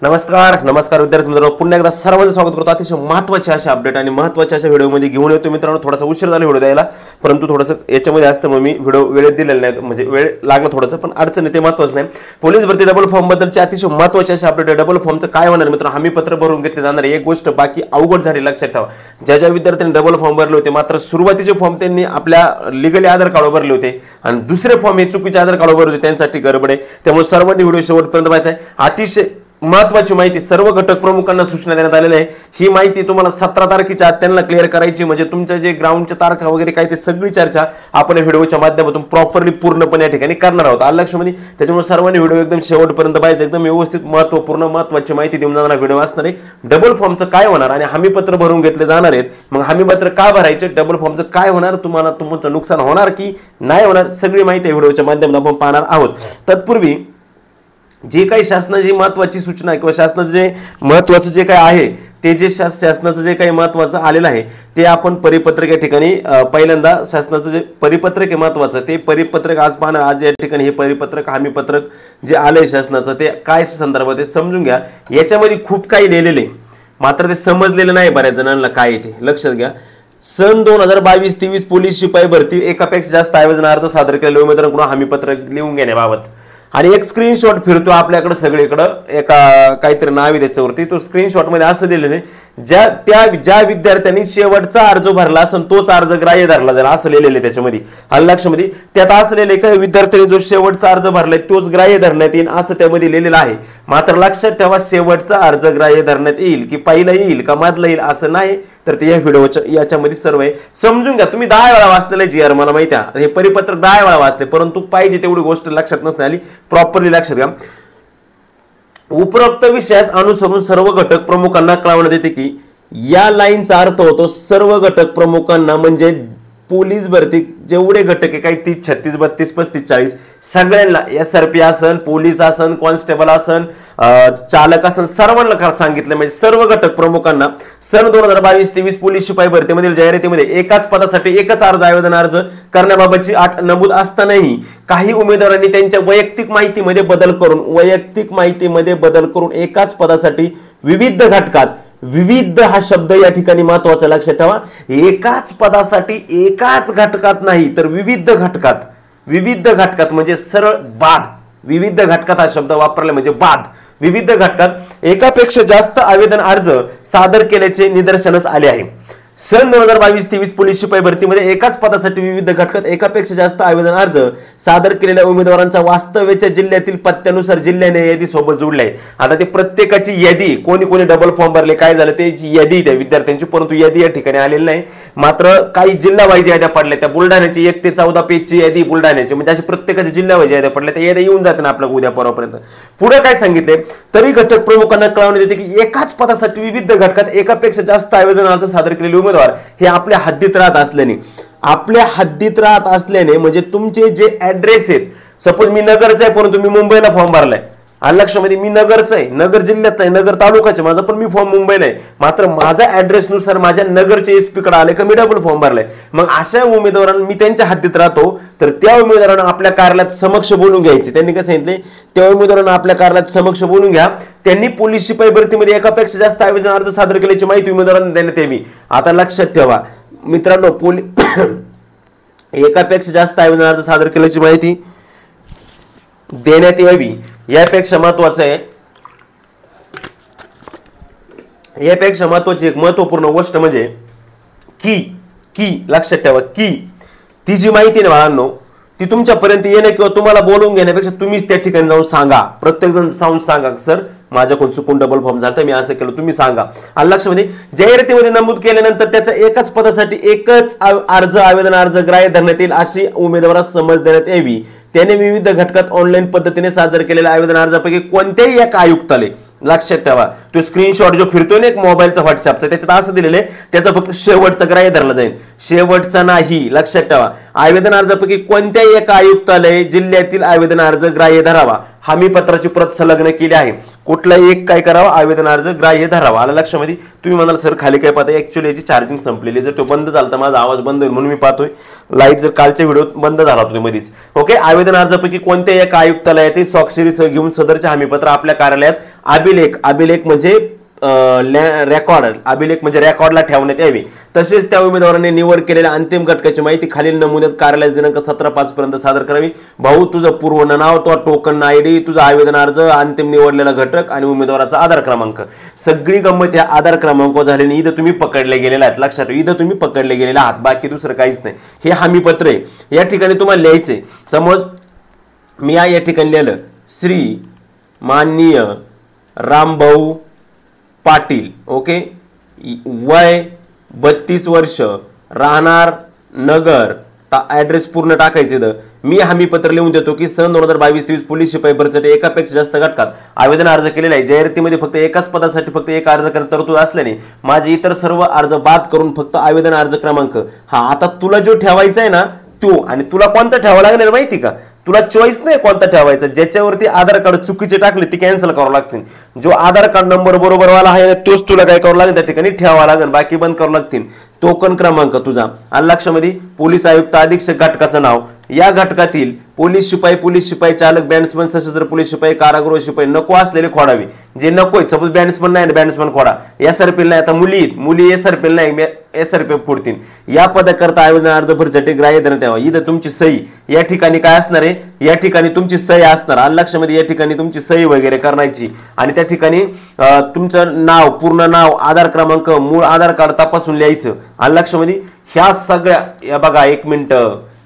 नमस्कार विद्यार्थी मित्रांनो, पुन्हा एकदा सर्वांचं स्वागत करतो अतिशय महत्त्वाचे अशा अपडेट आणि महत्त्वाच्या अशा व्हिडिओमध्ये घेऊन येतो मित्रांनो. थोडासा उशीर झाला व्हिडिओ द्यायला, परंतु थोडंसं याच्यामध्ये असतं मग मी व्हिडिओ वेळेत दिलेला नाही, म्हणजे वेळ लागला थोडंसं, पण अडचण आहे ते महत्त्वाचं नाही. पोलीस भरती डबल फॉर्म बद्दलचे अतिशय महत्त्वाचे असे अपडेट आहे. डबल फॉर्मचं काय होणार मित्रांनो, हमी पत्र भरून घेतले जाणार आहे. एक गोष्ट बाकी अवघड झाली, लक्षात ठेवा. ज्या विद्यार्थ्यांनी डबल फॉर्म भरले होते, मात्र सुरुवातीचे फॉर्म त्यांनी आपल्या लिगली आधार कार्ड भरले होते आणि दुसरे फॉर्म हे चुकीचे आधार कार्ड भरले होते, त्यांच्यासाठी गडबड आहे. त्यामुळे सर्वांनी व्हिडिओ शेवटपर्यंत पाहायचा आहे. अतिशय महत्वाची माहिती सर्व घटक प्रमुखांना सूचना देण्यात आलेली आहे. ही माहिती तुम्हाला 17 तारखेच्या आत त्यांना क्लिअर करायची, म्हणजे तुमच्या जे ग्राउंडच्या तारखा वगैरे काय ते सगळी चर्चा आपण व्हिडिओच्या माध्यमातून प्रॉपरली पूर्णपणे या ठिकाणी करणार आहोत. लक्षामध्ये त्याच्यामुळे सर्वांनी व्हिडिओ एकदम शेवटपर्यंत पाहायचं. एकदम व्यवस्थित महत्वाची माहिती देऊन जाणारा व्हिडिओ असणार आहे. डबल फॉर्मचं काय होणार आणि हमी पत्र भरून घेतले जाणार आहेत, मग हमी पत्र का भरायचे, डबल फॉर्मचं काय होणार, तुम्हाला तुमचं नुकसान होणार की नाही होणार, सगळी माहिती व्हिडिओच्या माध्यमातून आपण पाहणार आहोत. तत्पूर्वी जे काही शासनाची महत्वाची सूचना किंवा शासनाचं जे महत्वाचं जे काही आहे ते जे शासनाचं जे काही महत्वाचं आलेलं आहे ते आपण परिपत्रक या ठिकाणी पहिल्यांदा शासनाचं जे परिपत्रक आहे महत्वाचं ते परिपत्रक आज पाहणार. आज या ठिकाणी हे परिपत्रक हमी पत्रक जे आलंय शासनाचं ते काय संदर्भात आहे समजून घ्या. याच्यामध्ये खूप काही लिहिलेलं आहे, मात्र ते समजलेलं नाही बऱ्याच जणांना काय आहे ते. लक्षात घ्या. सन 2022-23 पोलीस शिपाई भरती एकापेक्षा जास्त आवेदन अर्ज सादर केलेल्या उमेदवारांकडून हमी पत्रक लिहून घेण्याबाबत आणि एक स्क्रीनशॉट फिरतो आपल्याकडे सगळीकडे, एका काहीतरी नाव आहे त्याच्यावरती. तो स्क्रीनशॉट मध्ये असं दिलेलं आहे, ज्या विद्यार्थ्यांनी शेवटचा अर्ज भरला असेल तोच अर्ज ग्राह्य धरला जाईल असं लिहिलेलं आहे त्याच्यामध्ये. लक्षामध्ये त्यात असं लिहिलंय का विद्यार्थ्यांनी जो शेवटचा अर्ज भरलाय तोच ग्राह्य धरण्यात येईल असं त्यामध्ये लिहिलेलं आहे. मात्र लक्षात ठेवा, शेवटचा अर्ज ग्राह्य धरण्यात येईल की पहिला येईल का मधला येईल असं नाही. तर ते या व्हिडिओच्या याच्यामध्ये सर्व आहे, समजून घ्या. तुम्ही 10 वेळा वाचलेलं आहे जी मला माहिती आहे, हे परिपत्रक 10 वेळा वाचले, परंतु पाहिजे तेवढी गोष्ट लक्षात नसणे आली. प्रॉपरली लक्षात घ्या. उपरोक्त विषयास अनुसरून सर्व घटक प्रमुखांना कळवण्यात येते की या लाईनचा अर्थ होतो सर्व घटक प्रमुखांना, म्हणजे पोलीस भरती जेवढे घटक आहे काही 30, 36, 32, 35, 40 सगळ्यांना, SRP असन, पोलीस असन, कॉन्स्टेबल असन, चालक असन, सर्वांना सांगितलं. म्हणजे सर्व घटक प्रमुखांना सन 2022-23 पोलीस शिपाई भरतीमधील जाहिरातीमध्ये एकाच पदासाठी एकच आवेदन अर्ज करण्याबाबतची अट नमूद असतानाही काही उमेदवारांनी त्यांच्या वैयक्तिक माहितीमध्ये बदल करून एकाच पदासाठी विविध घटकात, विविध हा शब्द या ठिकाणी महत्वाचा लक्षात ठेवा. एकाच पदासाठी एकाच घटकात नाही तर विविध घटकात म्हणजे सरळ बाद, विविध घटकात हा शब्द वापरला म्हणजे बाद. विविध घटकात एकापेक्षा जास्त आवेदन अर्ज सादर केल्याचे निदर्शनास आले आहे. सन 2022-23 पोलीस शिपाई भरतीमध्ये एकाच पदासाठी विविध घटकात एकापेक्षा जास्त आवेदन अर्ज सादर केलेल्या उमेदवारांचा वास्तव्याच्या जिल्ह्यातील पत्त्यानुसार जिल्ह्याने यादी सोबत जोडलाय. आता ते प्रत्येकाची यादी, कोणी डबल फॉर्म भरले काय झालं त्याची यादी त्या विद्यार्थ्यांची, परंतु यादी या ठिकाणी आलेली नाही. मात्र काही जिल्हा वाईज याद्या पडल्या, त्या बुलढाण्याची 1 ते 14 पेजची यादी बुलढाण्याची, म्हणजे अशी प्रत्येकाच्या जिल्हा वाईज याद्या पडल्या, त्या याद्या येऊन जाते ना आपल्या उद्या परवापर्यंत. पुढे काय सांगितले, तरी घटक प्रमुखांना कळवण्यात येते की एकाच पदासाठी विविध घटकात एकापेक्षा जास्त आवेदन अर्ज सादर केलेले उमेदवार हे आपल्या हद्दीत राहत असल्याने म्हणजे तुमचे जे ऍड्रेस आहेत, सपोज मी नगरचा आहे परंतु मी मुंबईला फॉर्म भरलाय, लक्षामध्ये मी नगरचा आहे, नगर जिल्ह्यात आहे, नगर तालुक्याचे माझा, पण मी फॉर्म मुंबईला आहे, मात्र माझ्या ऍड्रेस नुसार माझ्या नगरचे SP कडे आले का मी डबल फॉर्म भरलाय. मग अशा उमेदवारांना मी त्यांच्या हद्दीत राहतो तर त्या उमेदवारांना आपल्या कार्यालयात समक्ष बोलून घ्यायचे. त्यांनी काय सांगितले, त्या उमेदवारांना आपल्या कार्यालयात समक्ष बोलून घ्या. त्यांनी पोलीस शिपाई भरतीमध्ये एकापेक्षा जास्त आवेदन अर्ज सादर केल्याची माहिती उमेदवारांना देण्यात यावी. आता लक्षात ठेवा मित्रांनो, एकापेक्षा जास्त आवेदन अर्ज सादर केल्याची माहिती देण्यात यावी. यापेक्षा महत्वाचं आहे, यापेक्षा महत्वाची एक महत्वपूर्ण गोष्ट म्हणजे की लक्षात ठेवा की ती जी माहिती ना बाळांनो ती तुमच्यापर्यंत येणं किंवा तुम्हाला बोलून घेण्यापेक्षा तुम्हीच त्या ठिकाणी जाऊन सांगा. प्रत्येक जण जाऊन सांगा, सर माझ्याकडून चुकून डबल फॉर्म झाला, मी असं केलं, तुम्ही सांगा. आणि लक्षामध्ये जाहिरातीमध्ये नमूद केल्यानंतर त्याच्या एकाच पदासाठी एकच आवेदन अर्ज ग्राह्य धरण्यात येईल अशी उमेदवारास समज देण्यात यावी. त्याने विविध घटकात ऑनलाईन पद्धतीने सादर केलेल्या आवेदन अर्जापैकी कोणत्याही एका आयुक्तालय, लक्षात ठेवा तो स्क्रीनशॉट जो फिरतोय ना एक मोबाईलचा व्हॉट्सअपचा, त्याच्यात असं दिलेलं आहे त्याचा फक्त शेवटचा ग्राह्य धरला जाईल, शेवटचा नाही. लक्षात ठेवा आवेदन अर्जापैकी कोणत्याही एका आयुक्तालय जिल्ह्यातील आवेदन अर्ज ग्राह्य धरावा हमी पत्राची प्रत संलग्न केली आहे, कुठलाही एक काय करावं, आवेदन अर्ज ग्राह्य धरावा. आलं लक्षामध्ये. तुम्ही म्हणाल सर खाली काय पाहता, ऍक्च्युअली याची चार्जिंग संपलेली, जर तो बंद झाला तर माझा आवाज बंद होईल म्हणून मी पाहतोय. लाईट जर कालच्या व्हिडिओत बंद झाला होता मध्येच. ओके. आवेदन अर्जापैकी कोणत्याही एका आयुक्तालयात स्वाक्षरीसह घेऊन सदरचे हमीपत्र आपल्या कार्यालयात अभिलेख म्हणजे रेकॉर्ड, अभिलेख म्हणजे रेकॉर्डला ठेवण्यात यावी. तसेच त्या उमेदवाराने निवड केलेल्या अंतिम घटकाची माहिती खालील नमुन्यात कार्यालयास दिनांक 17/5 पर्यंत सादर करावी. भाऊ, तुझं पूर्ण नाव, तो टोकन आयडी, तुझा आवेदन अर्ज, अंतिम निवडलेला घटक आणि उमेदवाराचा आधार क्रमांक. सगळी गंमत या आधार क्रमांक झाल्याने इथं तुम्ही पकडले गेलेला आहेत. लक्षात ठेवा, इथं तुम्ही पकडले गेलेला आहात, बाकी दुसरं काहीच नाही. हे हमीपत्र आहे. या ठिकाणी तुम्हाला लिहायचे. समज मी या ठिकाणी लिहिलं श्री माननीय रामभाऊ पाटील. ओके. वय 32 वर्ष, राहणार नगर, ऍड्रेस पूर्ण टाकायचे. मी हमीपत्र लिहून देतो की सन 2022-23 पोलीस शिपाई भरतीसाठी एकापेक्षा जास्त घटकात आवेदन अर्ज केलेला आहे. जाहिरातीमध्ये फक्त एकाच पदासाठी फक्त एक अर्ज करण्याची तरतूद असल्याने माझे इतर सर्व अर्ज बाद करून फक्त आवेदन अर्ज क्रमांक आता तुला जो ठेवायचा आहे ना तो, आणि तुला कोणता ठेवावा लागणार माहिती का, तुला चॉईस नाही कोणता ठेवायचा. ज्याच्यावरती आधार कार्ड चुकीचे टाकले ती कॅन्सल करावं लागतील. जो आधार कार्ड नंबर बरोबर वाला आहे तोच तुला काय करावं लागेल, त्या ठिकाणी ठेवावा लागेल, बाकी बंद करावं लागतील. टोकन क्रमांक तुझा. आलं लक्षामध्ये. पोलीस आयुक्त अधीक्षक घटकाचं नाव. या घटकातील पोलीस शिपाई, चालक, बॅट्समन, सशस्त्र पोलीस शिपाई, कारागृह शिपाई नको असलेले खोडावे. जे नकोय, सपोज बॅट्समन नाही, बॅट्समन खोडा. SRP नाही, आता मुली SRP नाही, SRP फोडतील. या पदाकरता आवेदन अर्ज भरतीसाठी ग्राह्य धरण्यात यावा. इथं तुमची सही या ठिकाणी काय असणार आहे, या ठिकाणी तुमची सही असणार. आलं लक्षामध्ये. या ठिकाणी तुमची सही वगैरे करायची आणि त्या ठिकाणी तुमचं नाव, पूर्ण नाव, आधार क्रमांक, मूळ आधार कार्ड तपासून लिहायचं. आलं लक्षामध्ये. ह्या सगळ्या, या बघा एक मिनिट,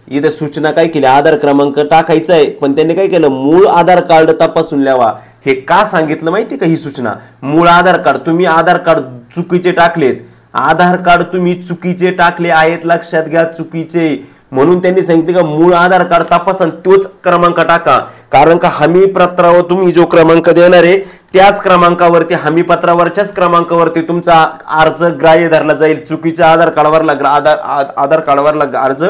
इथे सूचना काय केली, आधार क्रमांक टाकायचा आहे, पण त्यांनी काय केलं, मूळ आधार कार्ड तपासून लिहावा. हे का सांगितलं माहिती का ही सूचना. मूळ आधार कार्ड, तुम्ही आधार कार्ड चुकीचे टाकलेत, आधार कार्ड तुम्ही चुकीचे टाकले आहेत, लक्षात घ्या, चुकीचे. म्हणून त्यांनी सांगितले का मूळ आधार कार्ड तपासा, तोच क्रमांक टाका. कारण का हमी पत्रावर तुम्ही जो क्रमांक देणार आहे त्याच क्रमांकावरती, हमी पत्रावरच्याच क्रमांकावरती तुमचा अर्ज ग्राह्य धरला जाईल. चुकीच्या आधार कार्डवरला अर्ज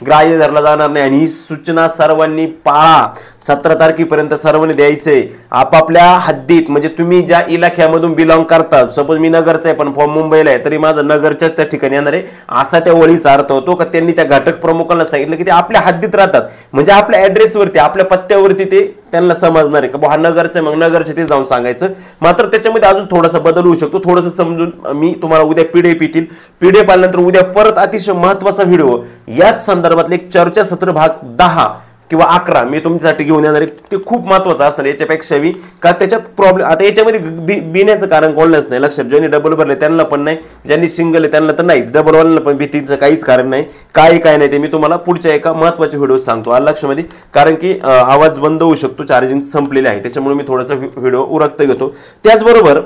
ग्राह्य धरला जाणार नाही. आणि ही सूचना सर्वांनी पाळा. 17 तारखेपर्यंत सर्वांनी द्यायचंय आपापल्या हद्दीत. म्हणजे तुम्ही ज्या इलाख्यामधून बिलॉंग करता, सपोज मी नगरचा आहे पण फॉर्म मुंबईला आहे, तरी माझं नगरच्याच त्या ठिकाणी येणार आहे, असा त्या वळीचा अर्थ होतो. का त्यांनी त्या घटक प्रमुखांना सांगितलं की ते आपल्या हद्दीत राहतात, म्हणजे आपल्या ऍड्रेसवरती, आपल्या पत्त्यावरती ते त्यांना समजणार आहे का हा नगरचं आहे, मग नगरचे ते जाऊन सांगायचं. मात्र त्याच्यामध्ये अजून थोडासा बदल होऊ शकतो. थोडंसं समजून मी तुम्हाला उद्या PDF येतील. PDF आल्यानंतर उद्या परत अतिशय महत्वाचा व्हिडिओ याच संदर्भातले एक चर्चासत्र भाग 10 किंवा 11 मी तुमच्यासाठी घेऊन येणार आहे. ते खूप महत्वाचं असणार याच्यापेक्षा बी, का त्याच्यात प्रॉब्लेम. आता याच्यामध्ये बिण्याचं कारण कोणलंच नाही. लक्षात, ज्यांनी डबल भरले त्यांना पण नाही, ज्यांनी सिंगल आहे त्यांना तर नाहीच, डबल वाल्यांना पण भीतीचं काहीच कारण नाही. काय नाही ते मी तुम्हाला पुढच्या एका महत्वाच्या व्हिडिओ सांगतो. आलं लक्षामध्ये. कारण की आवाज बंद होऊ शकतो, चार्जिंग संपलेले आहे, त्याच्यामुळे मी थोडासा व्हिडिओ उरकत घेतो. त्याचबरोबर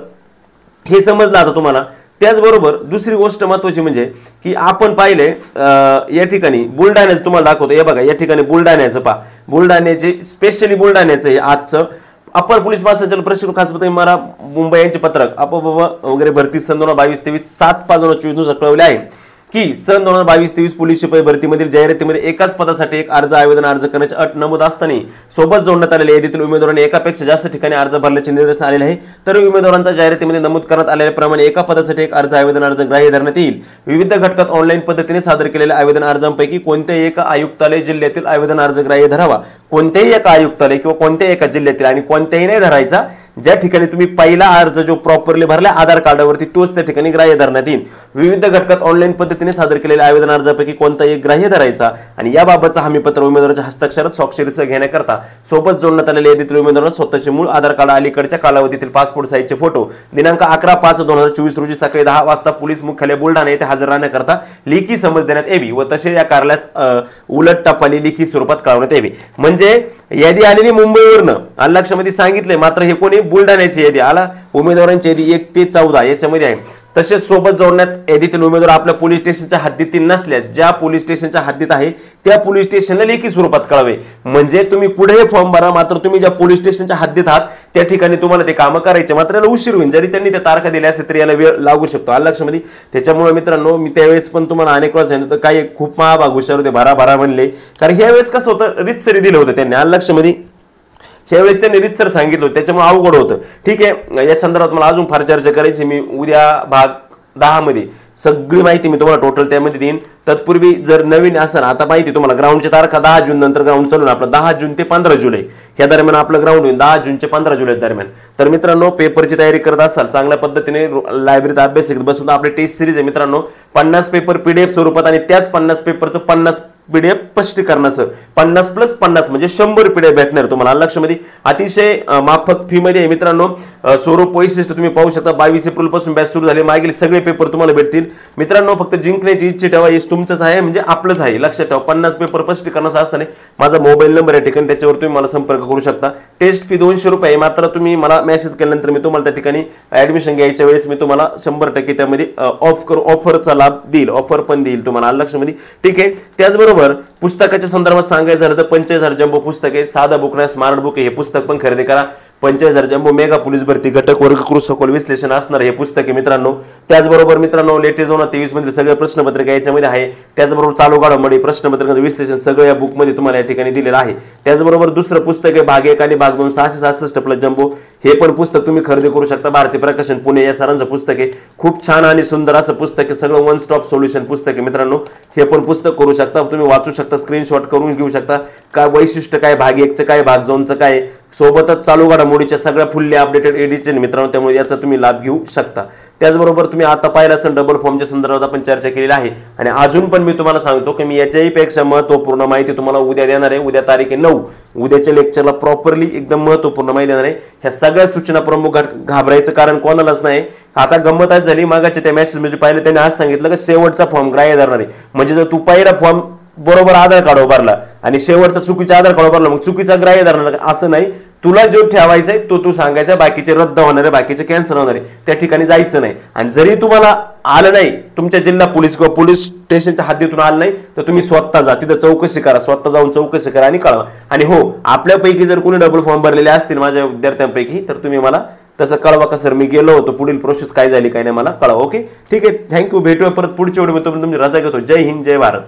हे समजलं आता तुम्हाला. त्याचबरोबर दुसरी गोष्ट महत्वाची म्हणजे की आपण पाहिले या ठिकाणी बुलढाण्याचं तुम्हाला दाखवतो. हे बघा या ठिकाणी बुलढाण्याचं पहा, बुलढाण्याचे स्पेशली बुलढाण्याचं आजचं अपर पोलीस महासंचालक प्रशिक्षण खास मला मुंबई यांचे पत्रक वगैरे भरती सन 2022-23 7/5/2024 नुसार कळवले आहे की सन 2022-23 पोलीस शिपाई भरतीमधील जाहिरातीमध्ये एकाच पदासाठी एक आवेदन अर्ज करण्याची अट नमूद असताना सोबत जोडण्यात आलेल्या यादीतील उमेदवारांनी एकापेक्षा जास्त ठिकाणी अर्ज भरल्याचे निदर्शनास आलेले आहे. तर उमेदवारांच्या जाहिरातीमध्ये नमूद करण्यात आलेल्याप्रमाणे एका पदासाठी एक आवेदन अर्ज ग्राह्य धरण्यात येईल. विविध घटकात ऑनलाईन पद्धतीने सादर केलेल्या आवेदन अर्जांपैकी कोणत्याही एका आयुक्तालय जिल्ह्यातील आवेदन अर्ज ग्राह्य धरावा. कोणत्याही एका आयुक्तालय किंवा कोणत्याही एका जिल्ह्यातील, आणि कोणत्याही नाही धरायचा. ज्या ठिकाणी तुम्ही पहिला अर्ज जो प्रॉपरली भरला आधार कार्डावरती तोच त्या ठिकाणी ग्राह्य धरण्यात येईल. विविध घटकात ऑनलाईन पद्धतीने सादर केलेल्या आवेदन अर्जापैकी कोणताही एक ग्राह्य धरायचा आणि याबाबतचा हमीपत्र उमेदवाराच्या हस्ताक्षरात स्वाक्षरीसह घेण्याकरता सोबत जोडण्यात आलेल्या यादीतील उमेदवारांना स्वतःचे मूळ आधार कार्ड, अलीकडच्या कालावधीतील पासपोर्ट साईजचे फोटो दिनांक 11/5/2024 रोजी सकाळी 10 वाजता पोलीस मुख्यालय बुलढाणा येथे हजर राहण्याकरता लेखी समज देण्यात यावी व तसे या कार्यालयास उलट टपाली लेखी स्वरूपात कळवण्यात यावी. म्हणजे यादी आलेली मुंबईवरनं आलं लक्षामध्ये सांगितले, मात्र हे कोणी बुलढाण्याची यादी आला उमेदवारांची यादी 1 ते 14 याच्यामध्ये आहे. तसेच सोबत जोडण्यात यादीतील उमेदवार आपल्या पोलीस स्टेशनच्या हद्दीतील नसल्यास ज्या पोलीस स्टेशनच्या हद्दीत आहे त्या पोलीस स्टेशनला लेखी स्वरूपात कळवे. म्हणजे तुम्ही पुढे फॉर्म भरा, मात्र तुम्ही ज्या पोलीस स्टेशनच्या हद्दीत आहात त्या ठिकाणी तुम्हाला ते कामं करायचे, मात्र याला उशीर होईल. जरी त्यांनी त्या तारखा दिल्या असते तरी याला वेळ लागू शकतो. आलं लक्षामध्ये. त्याच्यामुळे मित्रांनो मी त्यावेळेस पण तुम्हाला अनेक वेळा सांगितलं होतं, काही खूप महाभाग हुशार होते, भरा म्हणले, कारण ह्या वेळेस कसं होतं रीतसरी दिलं होतं त्यांनी. आलं लक्षामध्ये. ह्यावेळेस त्यांनी रितसर सांगितलं, त्याच्यामुळे अवघड होतं. ठीक आहे, या संदर्भात मला अजून फार चर्चा करायची. मी उद्या भाग 10 मध्ये सगळी माहिती मी तुम्हाला टोटल त्यामध्ये देईन. तत्पूर्वी जर नवीन असेल, आता माहिती तुम्हाला ग्राउंडची तारखा 10 जून नंतर ग्राउंड चालून आपलं 10 जून ते 15 जुलै या दरम्यान आपलं ग्राउंड होईल, 10 जून ते 15 जुलै दरम्यान. तर मित्रांनो, पेपरची तयारी करत असाल, चांगल्या पद्धतीने लायब्ररीत अभ्यास करत बसून आपली टेस्ट सिरीज आहे मित्रांनो. 50 पेपर पीडीएफ स्वरूपात आणि त्याच 50 पेपरचं 50 पीडीएफ स्पष्टीकरणाचं 50+50 म्हणजे 100 पीडीएफ भेटणार तुम्हाला. लक्षामध्ये अतिशय माफक फी मध्ये आहे मित्रांनो. स्वरूप वैशिष्ट्य तुम्ही पाहू शकता. 22 एप्रिल पासून बॅच सुरू झाले. मागील सगळे पेपर तुम्हाला भेटतील मित्रांनो. फक्त जिंकण्याची इच्छा ठेवा, हे तुमचंच आहे म्हणजे आपलंच आहे. लक्षात ठेवा, 50 पेपर स्पष्टीकरणाचा असताना माझा मोबाईल नंबर या ठिकाणी, त्याच्यावर तुम्ही मला संपर्क करू शकता. टेस्ट फी 200 रुपये. मात्र तुम्ही मला मेसेज केल्यानंतर मी तुम्हाला त्या ठिकाणी ऍडमिशन घ्यायच्या वेळेस मी तुम्हाला 100% त्यामध्ये ऑफरचा लाभ देईल, ऑफर पण देईल तुम्हाला. लक्षामध्ये ठीक आहे. त्याचबरोबर पुस्तकाच्या संदर्भात सांगायचं झालं तर 45,000 जम्बो पुस्तक आहे. साधा बुक नाही, स्मार्ट बुक आहे. हे पुस्तक पण खरेदी करा. 45,000 जम्बो मेगा पोलीस भरती घटक वर्गकृत सखोल विश्लेषण असणार हे पुस्तक आहे मित्रांनो. त्याचबरोबर मित्रांनो, लेटेस्ट 2023 मधील सगळे प्रश्नपत्रिका याच्यामध्ये आहे. त्याचबरोबर चालू घडामोडी प्रश्नपत्रिकांचं विश्लेषण सगळं या बुक मध्ये तुम्हाला या ठिकाणी दिलेलं आहे. त्याचबरोबर दुसरं पुस्तक आहे भाग 1 आणि भाग 2 666 प्लस जम्बो. हे पण पुस्तक तुम्ही खरेदी करू शकता. भारतीय प्रकाशन पुणे या सरांचं पुस्तक आहे. खूप छान आणि सुंदर असं पुस्तक आहे. सगळं वन स्टॉप सोल्युशन पुस्तक आहे मित्रांनो. हे पण पुस्तक करू शकता तुम्ही, वाचू शकता, स्क्रीनशॉट करून घेऊ शकता. काय वैशिष्ट्य काय, भाग 1चं काय, भाग 2चं काय, सोबतच चालू घडामोडीच्या सगळ्या फुल्ली अपडेटेड एडिशन मित्रांनो. त्यामुळे याचा तुम्ही लाभ घेऊ शकता. त्याचबरोबर तुम्ही आता पाहिलं असेल डबल फॉर्मच्या संदर्भात आपण चर्चा केलेली आहे. आणि अजून पण मी तुम्हाला सांगतो की मी याच्याही पेक्षा महत्त्वपूर्ण माहिती तुम्हाला उद्या देणार आहे. उद्या तारीख आहे 9. उद्याच्या लेक्चरला प्रॉपरली एकदम महत्त्वपूर्ण माहिती देणार आहे. ह्या सगळ्या सूचना प्रमुख घाबरायचं कारण कोणालाच नाही. आता गंमत आज झाली, मागाच्या त्या मेसेज मध्ये पाहिलं त्यांनी आज सांगितलं की शेवटचा फॉर्म ग्राह्य धरणार आहे. म्हणजे जर तू पहिला फॉर्म बरोबर आधार कार्ड भरला आणि शेवटचा चुकीचा आधार कार्ड भरला, मग चुकीचा ग्राह्य धरणार असं नाही. तुला जो ठेवायचा आहे तो तू सांगायचा, बाकीचे रद्द होणार आहे, बाकीचे कॅन्सल होणार आहे, त्या ठिकाणी जायचं नाही. आणि जरी तुम्हाला आलं नाही, तुमच्या जिल्हा पोलीस किंवा पोलीस स्टेशनच्या हद्दीतून आलं नाही, तर तुम्ही स्वतः जा, तिथं चौकशी करा, स्वतः जाऊन चौकशी करा आणि कळवा. आणि हो, आपल्यापैकी जर कोणी डबल फॉर्म भरलेले असतील माझ्या विद्यार्थ्यांपैकी, तर तुम्ही मला तसं कळवा का सर मी गेलो होतो, पुढील प्रोसेस काय झाली काय नाही मला कळवा. ओके, ठीक आहे, थँक्यू. भेटूया परत पुढच्या व्हिडिओमध्ये. तुमची रजा घेतो. जय हिंद, जय भारत.